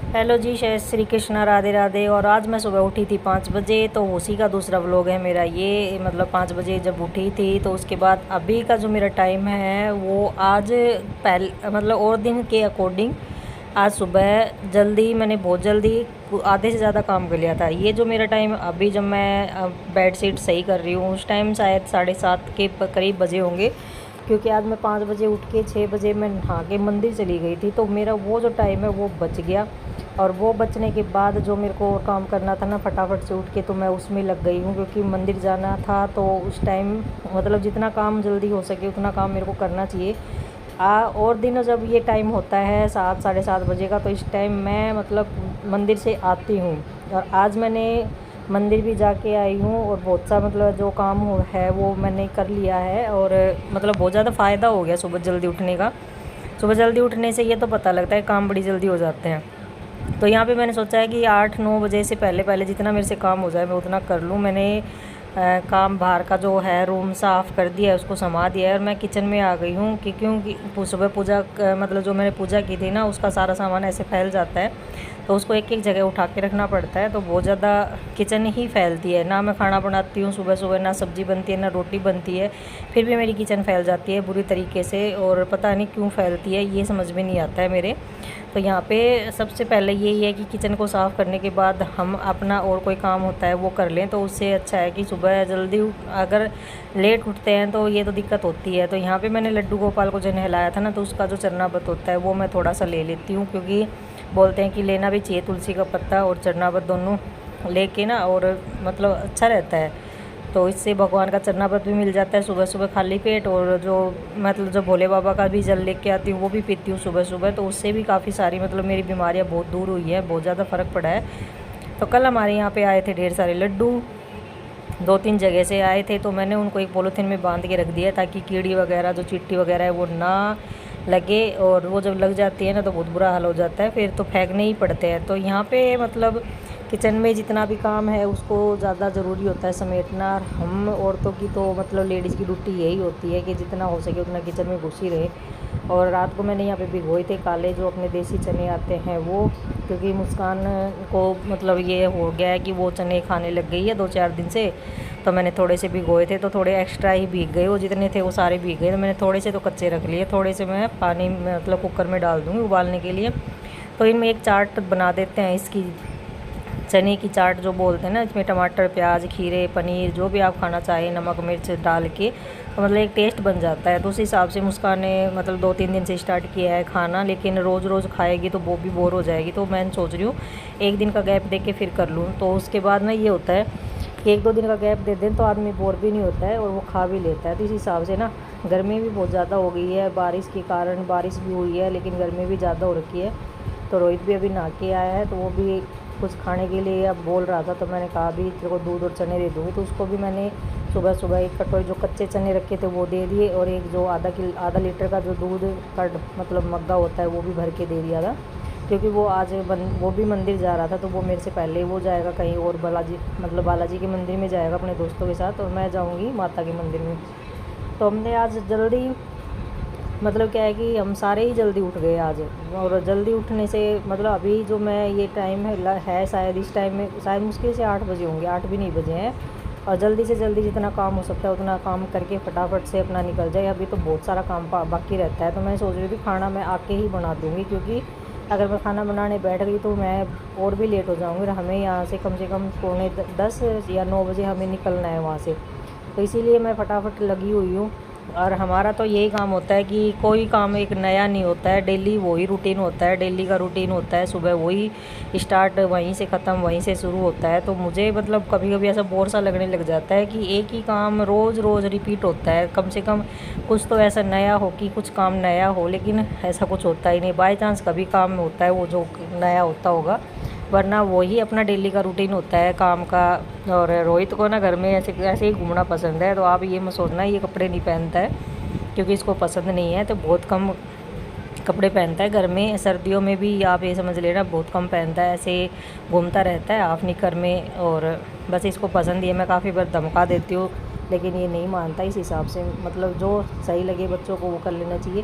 Hello जी, जय श्री कृष्णा, राधे राधे। और आज मैं सुबह उठी थी 5 बजे, तो उसी का दूसरा व्लॉग है मेरा ये। मतलब 5 बजे जब उठी थी तो उसके बाद अभी का जो मेरा टाइम है वो आज पहले मतलब और दिन के अकॉर्डिंग आज सुबह जल्दी, मैंने बहुत जल्दी आधे से ज़्यादा काम कर लिया था। ये जो मेरा टाइम अभी जब मैं बेड शीट सही कर रही हूँ उस टाइम शायद 7:30 के करीब बजे होंगे, क्योंकि आज मैं 5 बजे उठ के 6 बजे मैं नहा के मंदिर चली गई थी। तो मेरा वो जो टाइम है वो बच गया, और वो बचने के बाद जो मेरे को और काम करना था ना, फटाफट से उठ के तो मैं उसमें लग गई हूँ, क्योंकि मंदिर जाना था। तो उस टाइम मतलब जितना काम जल्दी हो सके उतना काम मेरे को करना चाहिए। और दिनों जब ये टाइम होता है 7 साढ़े 7 बजे का, तो इस टाइम मैं मतलब मंदिर से आती हूँ। और आज मैंने मंदिर भी जाके आई हूँ, और बहुत सा मतलब जो काम है वो मैंने कर लिया है। और मतलब बहुत ज़्यादा फ़ायदा हो गया सुबह जल्दी उठने का। सुबह जल्दी उठने से ये तो पता लगता है काम बड़ी जल्दी हो जाते हैं। तो यहाँ पे मैंने सोचा है कि 8-9 बजे से पहले पहले जितना मेरे से काम हो जाए मैं उतना कर लूँ। मैंने काम बाहर का जो है रूम साफ़ कर दिया है, उसको समा दिया है, और मैं किचन में आ गई हूँ कि क्योंकि सुबह पूजा मतलब जो मैंने पूजा की थी ना उसका सारा सामान ऐसे फैल जाता है, तो उसको एक एक जगह उठा के रखना पड़ता है। तो बहुत ज़्यादा किचन ही फैलती है ना। मैं खाना बनाती हूँ सुबह सुबह, ना सब्ज़ी बनती है ना रोटी बनती है, फिर भी मेरी किचन फैल जाती है बुरी तरीके से। और पता नहीं क्यों फैलती है, ये समझ में नहीं आता है मेरे। तो यहाँ पे सबसे पहले यही है कि किचन को साफ़ करने के बाद हम अपना और कोई काम होता है वो कर लें, तो उससे अच्छा है कि सुबह जल्दी अगर लेट उठते हैं तो ये तो दिक्कत होती है। तो यहाँ पे मैंने लड्डू गोपाल को जो नहलाया था ना, तो उसका जो चरनावत होता है वो मैं थोड़ा सा ले लेती हूँ, क्योंकि बोलते हैं कि लेना भी चाहिए तुलसी का पत्ता और चरनावत दोनों लेके ना, और मतलब अच्छा रहता है। तो इससे भगवान का चरनावत भी मिल जाता है सुबह सुबह खाली पेट। और जो मतलब जो भोले बाबा का भी जल लेके आती हूँ वो भी पीती हूँ सुबह सुबह, तो उससे भी काफ़ी सारी मतलब मेरी बीमारियाँ बहुत दूर हुई है, बहुत ज़्यादा फ़र्क पड़ा है। तो कल हमारे यहाँ पे आए थे ढेर सारे लड्डू, 2-3 जगह से आए थे, तो मैंने उनको एक पॉलीथीन में बांध के रख दिया ताकि कीड़ी वगैरह जो चींटी वगैरह है वो ना लगे। और वो जब लग जाती है ना तो बहुत बुरा हाल हो जाता है, फिर तो फेंकने ही पड़ते हैं। तो यहाँ पे मतलब किचन में जितना भी काम है उसको ज़्यादा ज़रूरी होता है समेटना। और हम औरतों की तो मतलब लेडीज़ की ड्यूटी यही होती है कि जितना हो सके उतना किचन में घुसी रहे। और रात को मैंने यहाँ पे भिगोए थे काले जो अपने देसी चने आते हैं वो, क्योंकि मुस्कान को मतलब ये हो गया है कि वो चने खाने लग गई है 2-4 दिन से। तो मैंने थोड़े से भिगोए थे तो थोड़े एक्स्ट्रा ही भीग गए, वो जितने थे वो सारे भीग गए। तो मैंने थोड़े से तो कच्चे रख लिए, थोड़े से मैं पानी में मतलब कुकर में डाल दूँगी उबालने के लिए। तो इनमें एक चाट बना देते हैं इसकी, चने की चाट जो बोलते हैं ना, इसमें टमाटर प्याज खीरे पनीर जो भी आप खाना चाहें नमक मिर्च डाल के, तो मतलब एक टेस्ट बन जाता है। तो उस हिसाब से मुस्कान ने मतलब 2-3 दिन से स्टार्ट किया है खाना, लेकिन रोज़ रोज़ खाएगी तो वो भी बोर हो जाएगी। तो मैं सोच रही हूँ एक दिन का गैप दे के फिर कर लूँ। तो उसके बाद ना ये होता है कि 1-2 दिन का गैप दे दें तो आदमी बोर भी नहीं होता है और वो खा भी लेता है। तो इस हिसाब से ना गर्मी भी बहुत ज़्यादा हो गई है, बारिश के कारण बारिश भी हुई है लेकिन गर्मी भी ज़्यादा हो रखी है। तो रोहित भी अभी नहा के आया है, तो वो भी कुछ खाने के लिए अब बोल रहा था, तो मैंने कहा भी तेरे को दूध और चने दे दूँगी। तो उसको भी मैंने सुबह सुबह एक कटोरी जो कच्चे चने रखे थे वो दे दिए, और एक जो आधा लीटर का जो दूध का मतलब मग्गा होता है वो भी भर के दे दिया था। क्योंकि वो आज वो भी मंदिर जा रहा था, तो वो मेरे से पहले वो जाएगा कहीं और बालाजी के मंदिर में जाएगा अपने दोस्तों के साथ, और मैं जाऊँगी माता के मंदिर में। तो हमने आज जल्दी मतलब क्या है कि हम सारे ही जल्दी उठ गए आज। और जल्दी उठने से मतलब अभी जो मैं ये टाइम है शायद इस टाइम में शायद मुश्किल से 8 बजे होंगे, 8 भी नहीं बजे हैं। और जल्दी से जल्दी जितना काम हो सकता है उतना काम करके फटाफट से अपना निकल जाए। अभी तो बहुत सारा काम बाकी रहता है, तो मैं सोच रही थी खाना मैं आके ही बना दूँगी, क्योंकि अगर मैं खाना बनाने बैठ गई तो मैं और भी लेट हो जाऊँगी। और हमें यहाँ से कम 10 या 9 बजे हमें निकलना है वहाँ से, तो इसीलिए मैं फटाफट लगी हुई हूँ। और हमारा तो यही काम होता है कि कोई काम एक नया नहीं होता है, डेली वही रूटीन होता है, डेली का रूटीन होता है। सुबह वही स्टार्ट, वहीं से ख़त्म, वहीं से शुरू होता है। तो मुझे मतलब कभी कभी ऐसा बोर सा लगने लग जाता है कि एक ही काम रोज़ रोज़ रिपीट होता है। कम से कम कुछ तो ऐसा नया हो कि कुछ काम नया हो, लेकिन ऐसा कुछ होता ही नहीं। बाई चांस कभी काम होता है वो जो नया होता होगा, वरना वही अपना डेली का रूटीन होता है काम का। और रोहित को ना घर में ऐसे ऐसे ही घूमना पसंद है, तो आप ये मत सोचना ये कपड़े नहीं पहनता है, क्योंकि इसको पसंद नहीं है। तो बहुत कम कपड़े पहनता है घर में, सर्दियों में भी आप ये समझ लेना बहुत कम पहनता है, ऐसे घूमता रहता है हाफ निकर में। और बस इसको पसंद ही है। मैं काफ़ी बार धमका देती हूँ लेकिन ये नहीं मानता। इस हिसाब से मतलब जो सही लगे बच्चों को वो कर लेना चाहिए।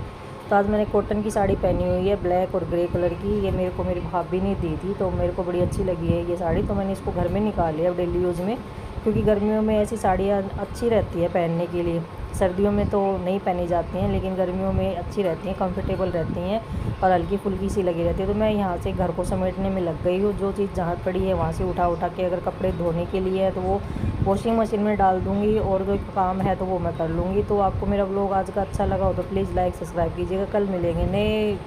तो आज मैंने कॉटन की साड़ी पहनी हुई है, ब्लैक और ग्रे कलर की। ये मेरे को मेरी भाभी ने दी थी, तो मेरे को बड़ी अच्छी लगी है ये साड़ी, तो मैंने इसको घर में निकाल लिया अब डेली यूज़ में, क्योंकि गर्मियों में ऐसी साड़ियाँ अच्छी रहती है पहनने के लिए। सर्दियों में तो नहीं पहनी जाती हैं, लेकिन गर्मियों में अच्छी रहती हैं, कंफर्टेबल रहती हैं और हल्की फुल्की सी लगी रहती है। तो मैं यहाँ से घर को समेटने में लग गई हूँ। जो चीज़ जहाँ पड़ी है वहाँ से उठा उठा के, अगर कपड़े धोने के लिए है तो वो वॉशिंग मशीन में डाल दूँगी, और जो काम है तो वो मैं कर लूँगी। तो आपको मेरा व्लॉग आज का अच्छा लगा हो तो प्लीज़ लाइक सब्सक्राइब कीजिएगा। कल मिलेंगे नए